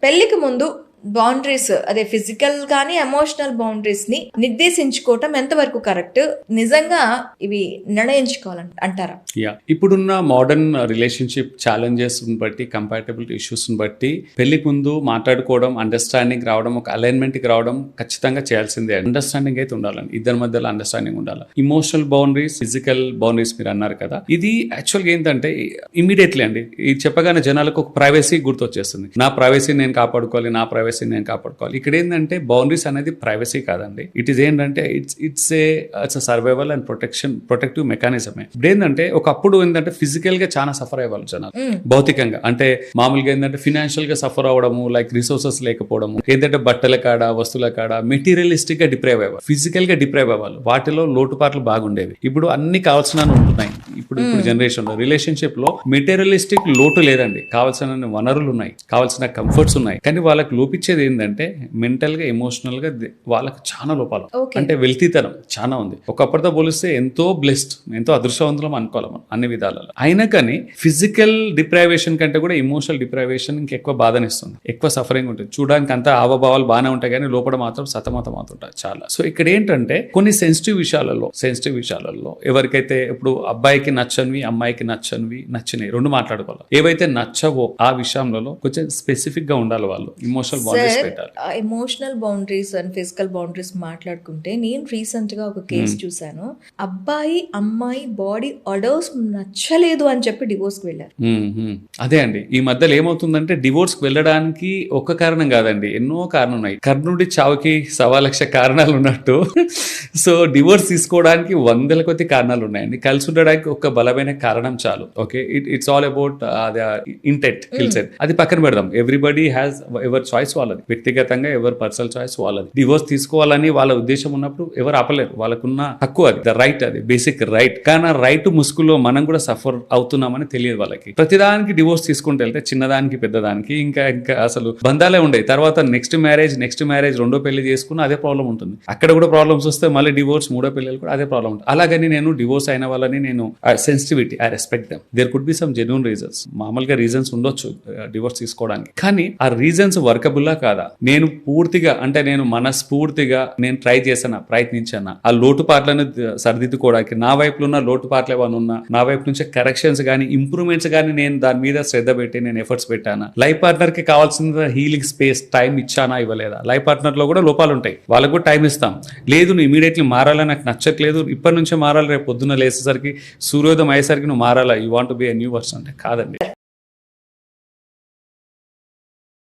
పెళ్లికి ముందు బౌండరీస్, అదే ఫిజికల్ కానీ ఎమోషనల్ బౌండరీస్ ని నిర్దేశించుకోవటం ఎంతవరకు కరెక్ట్, నిజంగా ఇవి నిర్ణయించుకోవాలని అంటారా? ఇప్పుడున్న మోడర్న్ రిలేషన్షిప్ ఛాలెంజెస్ బట్టి, కంపాటబిలిటీ ఇష్యూస్ బట్టి పెళ్లికి ముందు మాట్లాడుకోవడం, అండర్స్టాండింగ్ రావడం, ఒక అలైన్మెంట్ కి రావడం ఖచ్చితంగా చేయాల్సిందే. అండర్స్టాండింగ్ అయితే ఉండాలని, ఇద్దరి మధ్యలో అండర్స్టాండింగ్ ఉండాలి. ఇమోషనల్ బౌండరీస్, ఫిజికల్ బౌండరీస్ మీరు అన్నారు కదా, ఇది యాక్చువల్గా ఏంటంటే ఇమీడియట్లీ అండి ఇది చెప్పగానే జనాలకు ఒక ప్రైవసీ గుర్తొచ్చేస్తుంది. నా ప్రైవసీ నేను కాపాడుకోవాలి, నా ప్రైవసీ నేను కాపాడుకోవాలి. ఇక్కడ ఏంటంటే బౌండరీస్ అనేది ప్రైవసీ కాదండి. ఇట్ ఈస్ ఏంటంటే ఇట్స్ సర్వైవల్ అండ్ ప్రొటెక్టివ్ మెకానిజమే. ఇప్పుడు ఏంటంటే ఒకప్పుడు ఏంటంటే ఫిజికల్ గా చాలా సఫర్ అయ్యేవాళ్ళు జనాలు, భౌతికంగా. అంటే మామూలుగా ఏంటంటే ఫినాన్షియల్ గా సఫర్ అవ్వడము, లైక్ రిసోర్సెస్ లేకపోవడము, ఏంటంటే బట్టల కాడ, వస్తువుల కాడ మెటీరియలిస్టిక్ గా డిప్రైవ్ అయ్యేవాళ్ళు, ఫిజికల్ గా డిప్రైవ్ అవ్వాలి. వాటిలో లోటుపాట్లు బాగుండేవి. ఇప్పుడు అన్ని కావాల్సిన ఉంటున్నాయి. ఇప్పుడు జనరేషన్ లో రిలేషన్షిప్ లో మెటీరియలిస్టిక్ లోటు లేదండి. కావాల్సిన వనరులు ఉన్నాయి, కావాల్సిన కంఫర్ట్స్ ఉన్నాయి. కానీ వాళ్ళకి లోపించేది ఏంటంటే మెంటల్ గా, ఎమోషనల్ గా వాళ్ళకి చాలా లోపాలు. అంటే వెల్తీతనం చాలా ఉంది. ఒకప్పటితో పోలిస్తే ఎంతో బ్లెస్డ్, ఎంతో అదృష్టవంతులం అనుకోవాలి మనం అన్ని విధాలలో. అయినా కానీ ఫిజికల్ డిప్రైవేషన్ కంటే కూడా ఎమోషనల్ డిప్రైవేషన్ ఇంకెక్కువ బాధనిస్తుంది, ఎక్కువ సఫరింగ్ ఉంటుంది. చూడడానికి అంతా హావభావాలు బాగానే ఉంటాయి కానీ లోపల మాత్రం సతమతం అవుతుంటాయి చాలా. సో ఇక్కడ ఏంటంటే కొన్ని సెన్సిటివ్ విషయాలలో ఎవరికైతే ఇప్పుడు అబ్బాయికి నచ్చనివి, అమ్మాయికి నచ్చినవి రెండు మాట్లాడుకోవాలి. ఏవైతే నచ్చవో ఆ విషయంలో కొంచెం స్పెసిఫిక్ గా ఉండాలి వాళ్ళు. Emotional boundaries and physical boundaries మాట్లాడుకుంటే నేను రీసెంట్ గా ఒక కేసు చూసాను. అబ్బాయి అమ్మాయి బాడీ ఆర్డర్స్ నచ్చలేదు అని చెప్పి డివోర్స్ కి వెళ్ళారు. అదే అండి ఈ మధ్యలో ఏమవుతుందంటే డివోర్స్ కి వెళ్ళడానికి ఒక కారణం కాదండి, ఎన్నో కారణాలు ఉన్నాయి. కర్ణుడి చావుకి 1,00,000 కారణాలు ఉన్నట్టు సో డివోర్స్ తీసుకోవడానికి 100 కొద్ది కారణాలు ఉన్నాయండి. కలిసి ఉండడానికి ఒక బలమైన కారణం చాలు. Okay, it's all about intent, అది పక్కన పెడదాం. ఎవ్రీబడి హ్యాస్ ఎవర్ చాయిస్ వాళ్ళది, వ్యక్తిగతంగా ఎవరి పర్సనల్ చాయిస్ వాళ్ళది. డివోర్స్ తీసుకోవాలని వాళ్ళ ఉద్దేశం ఉన్నప్పుడు ఎవరు ఆపలేరు, వాళ్ళకున్న హక్కు అది, ద రైట్, అది బేసిక్ రైట్. కానీ ఆ రైట్ ముసుగులో మనం కూడా సఫర్ అవుతున్నామని తెలియదు వాళ్ళకి. ప్రతిదానికి డివోర్స్ తీసుకుంటూ వెళ్తే చిన్నదానికి పెద్దదానికి ఇంకా అసలు బంధాలే ఉండేవి. తర్వాత నెక్స్ట్ మ్యారేజ్ రెండో పెళ్లి చేసుకున్న అదే ప్రాబ్లం ఉంటుంది. అక్కడ కూడా ప్రాబ్లమ్స్ వస్తే మళ్ళీ డివోర్స్, మూడో పెళ్లి కూడా అదే ప్రాబ్లం ఉంటుంది. అలాగని నేను డివోర్స్ అయిన వాళ్ళని నేను sensitivity, I respect them. There could be some genuine reasons, మామూలుగా రీజన్స్ ఉండొచ్చు డివోర్స్ తీసుకోవడానికి. కానీ ఆ రీజన్స్ వర్కబుల్లా కాదా? నేను పూర్తిగా అంటే నేను మనస్ఫూర్తిగా నేను ట్రై చేశానా, ప్రయత్నించానా ఆ లోటుపాట్లను సరిదిద్దుకోవడానికి? నా వైపులో ఉన్న లోటుపాట్లు ఏమైనా ఉన్నా నా వైపు నుంచి కరెక్షన్స్ కానీ ఇంప్రూవ్మెంట్స్ కానీ నేను దాని మీద శ్రద్ధ పెట్టి నేను ఎఫర్ట్స్ పెట్టానా? లైఫ్ పార్ట్నర్ కి కావాల్సిన హీలింగ్ స్పేస్, టైం ఇచ్చానా, ఇవ్వలేదా? లైఫ్ పార్ట్నర్ లో కూడా లోపాలు ఉంటాయి, వాళ్ళకు కూడా టైం ఇస్తాం. లేదు నువ్వు ఇమీడియట్లీ మారాలని నాకు నచ్చట్లేదు, ఇప్పటి నుంచే మారాలి, రేపు పొద్దున్న లేసేసరికి సూర్యోదయం అయ్యేసరికి నువ్వు మారాలా, you want be a new version అంటే కాదండి.